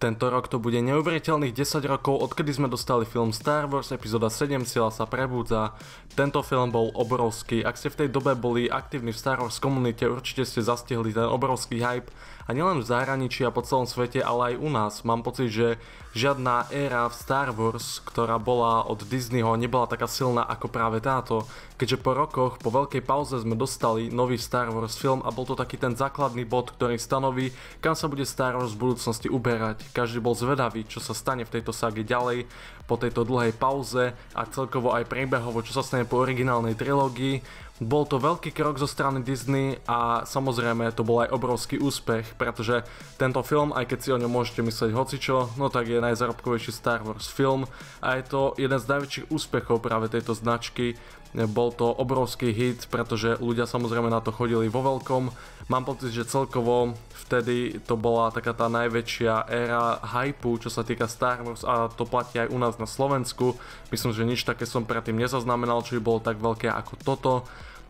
Tento rok to bude neuveriteľných 10 rokov, odkedy sme dostali film Star Wars epizóda 7 Sila sa prebúdza. Tento film bol obrovský. Ak ste v tej dobe boli aktívni v Star Wars komunite, určite ste zastihli ten obrovský hype. A nielen v zahraničí a po celom svete, ale aj u nás. Mám pocit, že žiadna éra v Star Wars, ktorá bola od Disneyho, nebola taká silná ako práve táto. Keďže po rokoch, po veľkej pauze sme dostali nový Star Wars film a bol to taký ten základný bod, ktorý stanoví, kam sa bude Star Wars v budúcnosti uberať. Každý bol zvedavý, čo sa stane v tejto ságe ďalej, po tejto dlhej pauze a celkovo aj priebehovo, čo sa stane po originálnej trilógii. Bol to veľký krok zo strany Disney a samozrejme to bol aj obrovský úspech, pretože tento film, aj keď si o ňom môžete myslieť hocičo, no tak je najzárobkovejší Star Wars film a je to jeden z najväčších úspechov práve tejto značky. Bol to obrovský hit, pretože ľudia samozrejme na to chodili vo veľkom. Mám pocit, že celkovo vtedy to bola taká tá najväčšia éra hypu, čo sa týka Star Wars a to platí aj u nás na Slovensku. Myslím, že nič také som predtým nezaznamenal, čo by bolo tak veľké ako toto.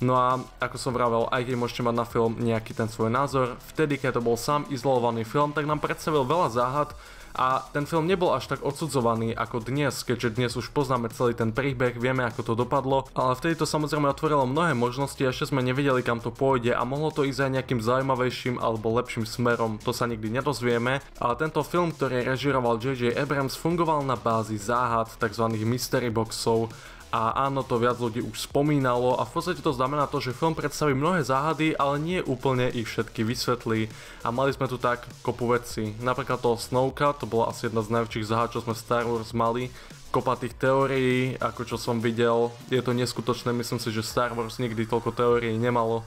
No a ako som vravel, aj keď môžete mať na film nejaký ten svoj názor, vtedy keď to bol sám izolovaný film, tak nám predstavil veľa záhad a ten film nebol až tak odsudzovaný ako dnes, keďže dnes už poznáme celý ten príbeh, vieme ako to dopadlo, ale vtedy to samozrejme otvorilo mnohé možnosti a ešte sme nevedeli kam to pôjde a mohlo to ísť aj nejakým zaujímavejším alebo lepším smerom, to sa nikdy nedozvieme, ale tento film, ktorý režiroval J.J. Abrams, fungoval na bázi záhad, tzv. Mystery boxov. A áno, to viac ľudí už spomínalo a v podstate to znamená to, že film predstaví mnohé záhady, ale nie úplne ich všetky vysvetlí. A mali sme tu tak kopu vecí. Napríklad toho Snowka, to bola asi jedna z najväčších záhad, čo sme v Star Wars mali. Kopa tých teórií, ako čo som videl, je to neskutočné, myslím si, že Star Wars nikdy toľko teórií nemalo.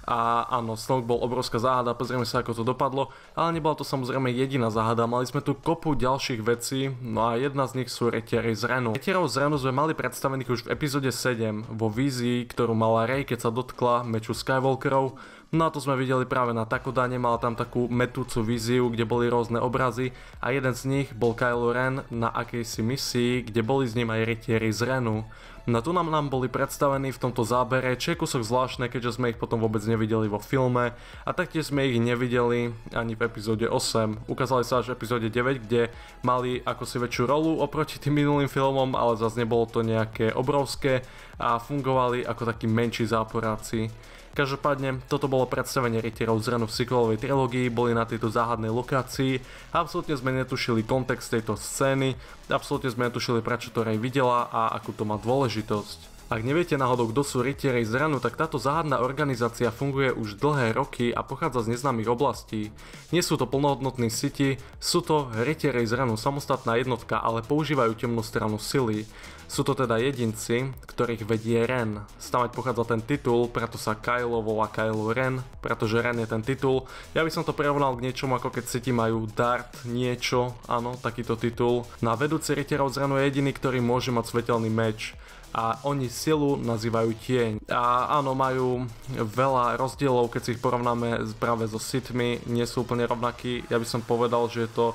A áno, Snoke bol obrovská záhada, pozrieme sa ako to dopadlo, ale nebola to samozrejme jediná záhada, mali sme tu kopu ďalších vecí, no a jedna z nich sú Rytieri z Renu. Rytierov z Renu sme mali predstavených už v epizóde 7, vo vízii, ktorú mala Rey, keď sa dotkla meču Skywalkerov. No a to sme videli práve na Takodane, mala tam takú metúcu víziu, kde boli rôzne obrazy a jeden z nich bol Kylo Ren na akejsi misii, kde boli s ním aj Rytieri z Renu. No tu nám boli predstavení v tomto zábere, čo je kúsok zvláštne, keďže sme ich potom vôbec nevideli vo filme a taktiež sme ich nevideli ani v epizóde 8. Ukázali sa až v epizóde 9, kde mali ako si väčšiu rolu oproti tým minulým filmom, ale zase nebolo to nejaké obrovské a fungovali ako takí menší záporáci. Každopádne, toto bolo predstavenie Rytierov z Renu v sequelovej trilógii, boli na tejto záhadnej lokácii, absolútne sme netušili kontext tejto scény, absolútne sme netušili prečo to Rey videla a akú to má dôležitosť. Ak neviete náhodou, kto sú Rytieri z Renu, tak táto záhadná organizácia funguje už dlhé roky a pochádza z neznámych oblastí. Nie sú to plnohodnotní Sith, sú to Rytieri z Renu, samostatná jednotka, ale používajú temnú stranu sily. Sú to teda jedinci, ktorých vedie Ren. Stámať pochádza ten titul, preto sa Kylo volá Kylo Ren, pretože Ren je ten titul. Ja by som to prirovnal k niečomu, ako keď Sith majú Darth niečo, áno, takýto titul. Na vedúci Rytierov z Renu je jediný, ktorý môže mať svetelný meč. A oni silu nazývajú tieň. A áno, majú veľa rozdielov, keď si ich porovnáme práve so Sithmi, nie sú úplne rovnakí. Ja by som povedal, že je to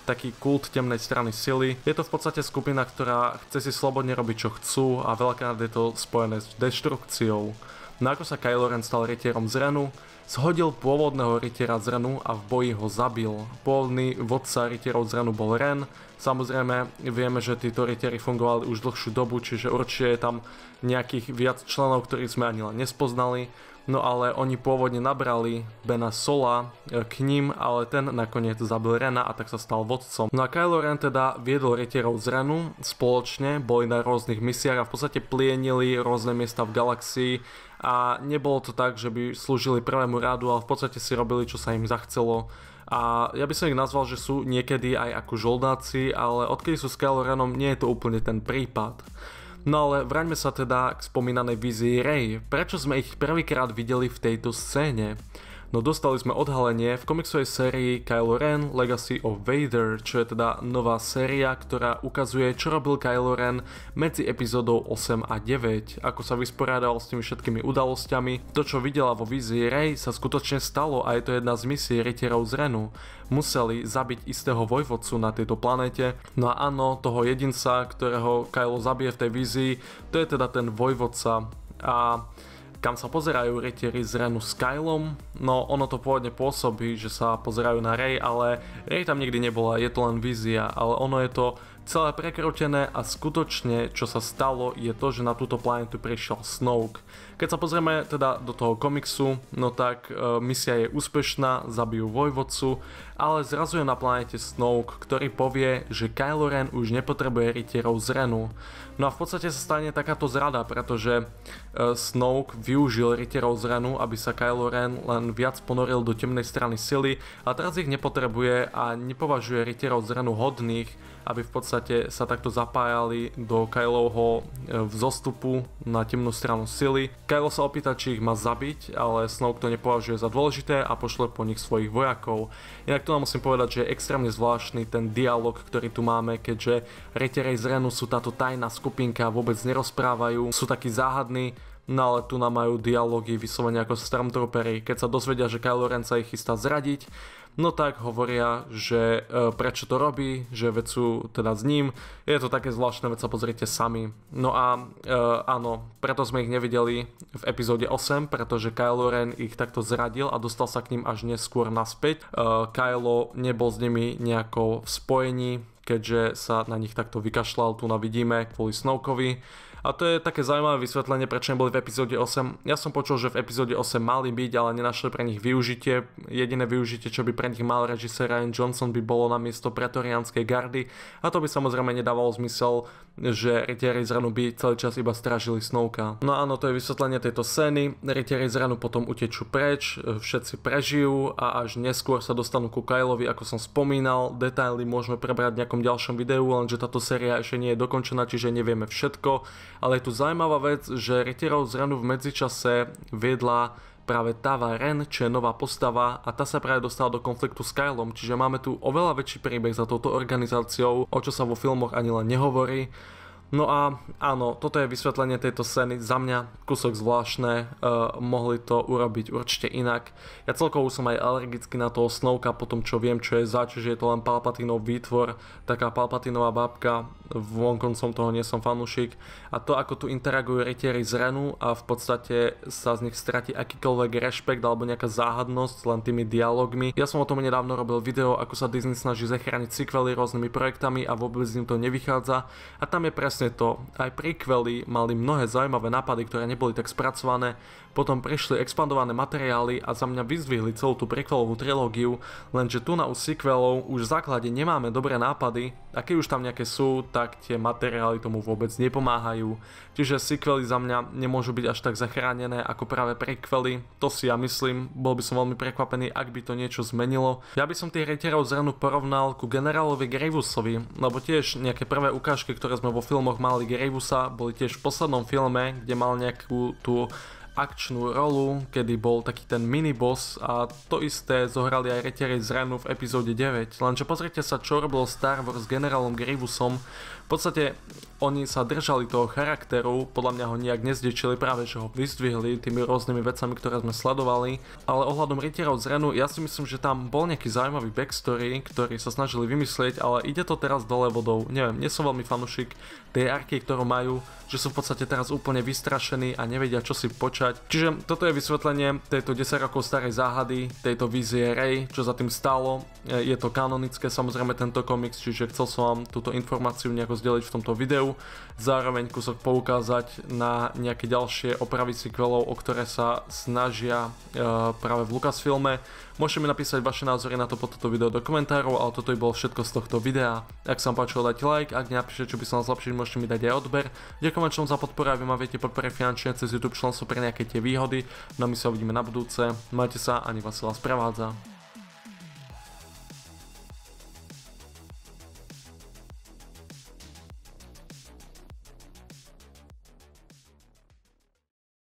taký kult temnej strany sily. Je to v podstate skupina, ktorá chce si slobodne robiť čo chcú a veľakrát je to spojené s deštrukciou. No ako sa Kylo Ren stal Rytierom z Renu? Zhodil pôvodného Rytiera z Renu a v boji ho zabil. Pôvodný vodca Rytierov z Renu bol Ren. Samozrejme, vieme, že títo Rytieri fungovali už dlhšiu dobu, čiže určite je tam nejakých viac členov, ktorých sme ani len nespoznali. No ale oni pôvodne nabrali Bena Sola k ním, ale ten nakoniec zabil Rena a tak sa stal vodcom. No a Kylo Ren teda viedol Rytierov z Renu spoločne, boli na rôznych misiách a v podstate plienili rôzne miesta v galaxii a nebolo to tak, že by slúžili prvému radu, ale v podstate si robili, čo sa im zachcelo. A ja by som ich nazval, že sú niekedy aj ako žoldáci, ale odkedy sú s Kylo Renom, nie je to úplne ten prípad. No ale vráťme sa teda k spomínanej vízii Rey. Prečo sme ich prvýkrát videli v tejto scéne? No dostali sme odhalenie v komiksovej sérii Kylo Ren Legacy of Vader, čo je teda nová séria, ktorá ukazuje, čo robil Kylo Ren medzi epizódou 8 a 9, ako sa vysporiadal s tými všetkými udalosťami. To, čo videla vo vízii Rey, sa skutočne stalo a je to jedna z misií Rytierov z Renu. Museli zabiť istého vojvodcu na tejto planéte. No a áno, toho jedinca, ktorého Kylo zabije v tej vízii, to je teda ten vojvodca. A kam sa pozerajú rytieri z Renu s Kylom. No ono to pôvodne pôsobí, že sa pozerajú na Rey, ale Rey tam nikdy nebola, je to len vízia, ale ono je to celé prekrútené a skutočne čo sa stalo je to, že na túto planetu prišiel Snoke. Keď sa pozrieme teda do toho komiksu, no tak misia je úspešná, zabijú vojvodcu, ale zrazu je na planete Snoke, ktorý povie, že Kylo Ren už nepotrebuje rytierov z Renu. No a v podstate sa stane takáto zrada, pretože Snoke využil rytierov z Renu, aby sa Kylo Ren len viac ponoril do temnej strany sily a teraz ich nepotrebuje a nepovažuje rytierov z Renu hodných, aby v podstate sa takto zapájali do Kylovho vzostupu na temnú stranu sily. Kylo sa opýta, či ich má zabiť, ale Snoke to nepovažuje za dôležité a pošle po nich svojich vojakov. Inak tu nám musím povedať, že je extrémne zvláštny ten dialog, ktorý tu máme, keďže rytieri z Renu sú táto tajná skupinka, vôbec nerozprávajú, sú takí záhadní. No ale tu nám majú dialógy vyslovene ako Stormtrooperi. Keď sa dozvedia, že Kylo Ren sa ich chystá zradiť, no tak hovoria, že prečo to robí, že veď sú teda s ním. Je to také zvláštne, veď sa pozrite sami. No a áno, preto sme ich nevideli v epizóde 8, pretože Kylo Ren ich takto zradil a dostal sa k ním až neskôr naspäť. Kylo nebol s nimi nejako v spojení, keďže sa na nich takto vykašľal, tu vidíme kvôli Snokeovi. A to je také zaujímavé vysvetlenie, prečo neboli v epizóde 8. Ja som počul, že v epizóde 8 mali byť, ale nenašli pre nich využitie. Jediné využitie, čo by pre nich mal režisér Rian Johnson, by bolo na miesto pretoriánskej gardy. A to by samozrejme nedávalo zmysel, že rytieri z Renu by celý čas iba strážili Snokea. No áno, to je vysvetlenie tejto scény. Rytieri z Renu potom utečú preč, všetci prežijú a až neskôr sa dostanú ku Kylovi, ako som spomínal. Detaily môžeme prebrať v nejakom ďalšom videu, lenže táto séria ešte nie je dokončená, čiže nevieme všetko. Ale je tu zaujímavá vec, že rytierov z Renu v medzičase viedla práve Tava Ren, čo je nová postava a tá sa práve dostala do konfliktu s Kylom, čiže máme tu oveľa väčší príbeh za touto organizáciou, o čo sa vo filmoch ani len nehovorí. No a áno, toto je vysvetlenie tejto scény, za mňa kúsok zvláštne, mohli to urobiť určite inak. Ja celkovo som aj alergický na toho Snokea, po tom čo viem čo je zač, že je to len Palpatinov výtvor, taká Palpatinová babka, vonkoncom toho nie som fanúšik. A to ako tu interagujú rytieri z Renu a v podstate sa z nich stratí akýkoľvek rešpekt alebo nejaká záhadnosť len tými dialogmi. Ja som o tom nedávno robil video, ako sa Disney snaží zachrániť sequely rôznymi projektami a vôbec im to nevychádza. A tam je presne to. Aj prequely mali mnohé zaujímavé nápady, ktoré neboli tak spracované. Potom prišli expandované materiály a za mňa vyzdvihli celú tú prequelovú trilógiu, lenže tu na u sequelov už v základe nemáme dobré nápady a keď už tam nejaké sú, tak tie materiály tomu vôbec nepomáhajú. Čiže sequely za mňa nemôžu byť až tak zachránené ako práve prequely. To si ja myslím, bol by som veľmi prekvapený, ak by to niečo zmenilo. Ja by som tých rytierov z Renu porovnal ku generálovi Graveusovi, lebo tiež nejaké prvé ukážky, ktoré sme vo filmoch mali Graveusa, boli tiež v poslednom filme, kde mal nejakú tú akčnú rolu, kedy bol taký ten miniboss a to isté zohrali aj rytieri z Renu v epizóde 9. Lenže pozrite sa, čo robil Star Wars s generálom Graveusom. V podstate oni sa držali toho charakteru, podľa mňa ho nejak nezdečili, práve že ho vyzdvihli tými rôznymi vecami, ktoré sme sledovali. Ale ohľadom rytierov z Renu, ja si myslím, že tam bol nejaký zaujímavý backstory, ktorý sa snažili vymyslieť, ale ide to teraz dole vodou. Neviem, nie som veľmi fanúšik tej arky, ktorú majú, že sú v podstate teraz úplne vystrašení a nevedia, čo si počať. Čiže toto je vysvetlenie tejto 10 rokov starej záhady, tejto vízie Rey, čo za tým stálo. Je to kanonické, samozrejme tento komiks, čiže chcel som vám túto informáciu nejako zdieľiť v tomto videu. Zároveň kúsok poukázať na nejaké ďalšie opravy sequelov, o ktoré sa snažia práve v Lucasfilme. Môžete mi napísať vaše názory na to pod toto video do komentárov, ale toto by bolo všetko z tohto videa. Ak sa vám páčilo, dajte like, ak nenapíšete, čo by som mal zlepšiť, môžete mi dať aj odber. Ďakujem členom za podporu a vy ma viete podporiť finančne cez YouTube členstvo pre nejaké tie výhody. No my sa uvidíme na budúce. Majte sa, ani vás sprevádza.